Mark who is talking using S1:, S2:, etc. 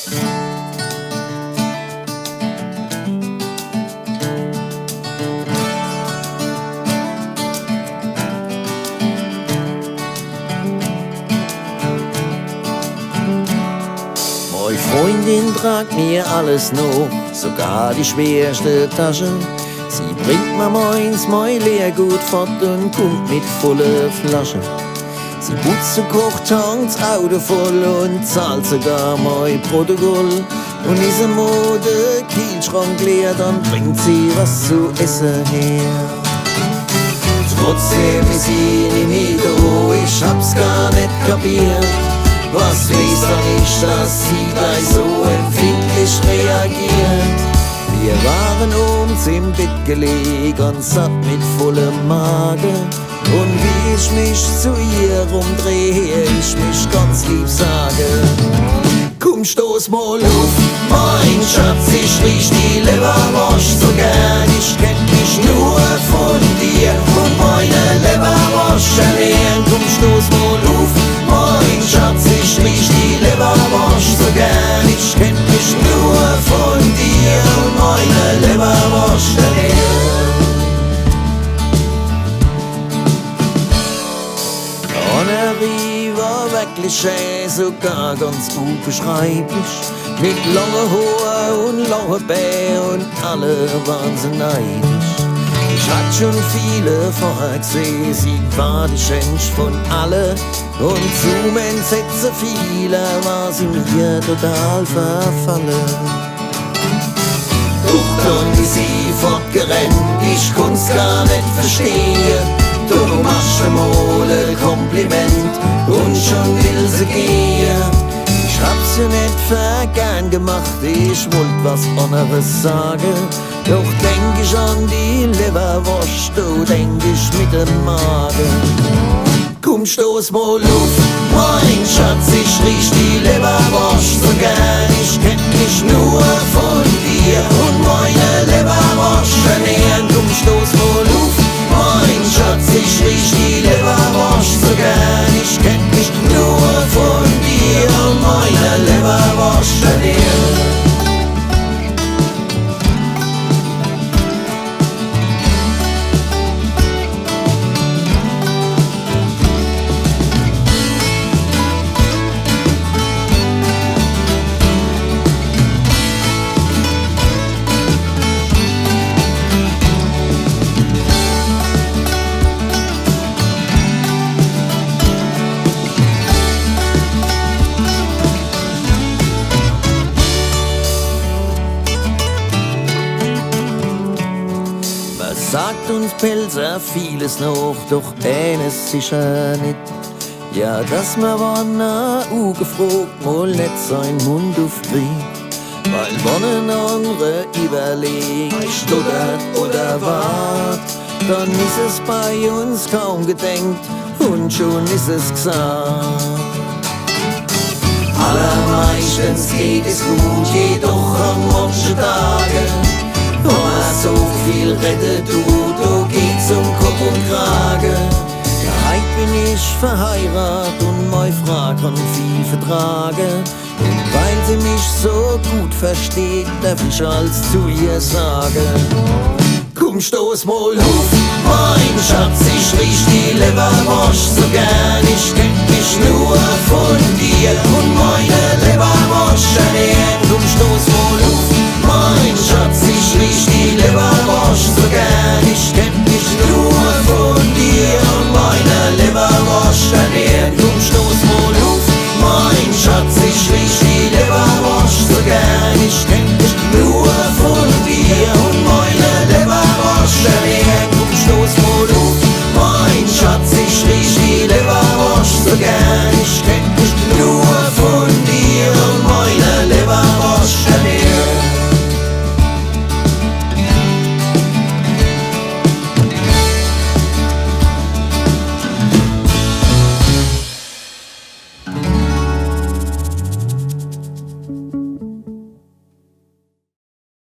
S1: Meine Freundin tragt mir alles noch, sogar die schwerste Tasche. Sie bringt mir meins, mein Leergut fort und kommt mit voller Flasche. Sie putzt und kocht, tankt's Auto voll und zahlt sogar mein Protokoll. Und ist am Mode Kühlschrank leer, dann bringt sie was zu essen her. Trotzdem ist sie nicht mehr da, ich hab's gar nicht kapiert. Was weiß dann ich, dass sie gleich so empfindlich reagiert? Wir waren uns im Bett gelegen und satt mit vollem Magen. Und wie ich mich zu ihr rumdrehe, ich mich ganz lieb sage: Komm, stoß mal auf, mein Schatz, ich riech die Leberwurst so gern. Ich kenn mich nur von dir und meine Leberwurst ernähren. Komm, stoß mal auf, mein Schatz, ich riech die Leberwurst so gern. Ich kenn mich nur von dir und meine Leberwurst ernähren. Connery war wirklich schön, sogar ganz unbeschreiblich. Mit langen Haaren und langen Beinen und alle waren sie neidisch. Ich hatte schon viele vorher gesehen, sie war die schönste von allen. Und zum Entsetzen vieler war sie mir total verfallen. Doch dann ist sie fortgerannt, ich konnt's gar nicht verstehen. Du machst mir mal ein Kompliment und schon will sie gehen. Ich hab's ja nicht vergern gemacht, ich wollt was anderes sagen. Doch denk ich an die Leberwurst, du denk ich mit dem Magen. Komm, stoß mal auf, mein Schatz, ich riech die Leberwurst so gern. Ich kenn mich nur von dir und meine Leberwurst ernähren. Komm, stoß mal auf, mein Schatz, ich riech die Leberwurst so gern. Ich kenn mich nur von dir und meine Leberwurst ernähren. Sagt uns Pelzer vieles noch, doch eines sicher nicht. Ja, dass man wann gefragt, mal nicht sein Mund aufkriegt. Weil wann ein andere überlegt, stottert oder wart, dann ist es bei uns kaum gedenkt und schon ist es gesagt. Allermeistens geht es gut, jedoch an manchen Tagen, wo man so viel rettet du geht's um Kopf und Kragen. Ja, heut bin ich verheiratet und meine Frau kann viel vertragen. Und weil sie mich so gut versteht, darf ich alles zu ihr sagen. Komm, stoß mal auf, mein Schatz, ich riech die Leberwurst so gern. Ich kenn mich nur von dir und meine Leberwurst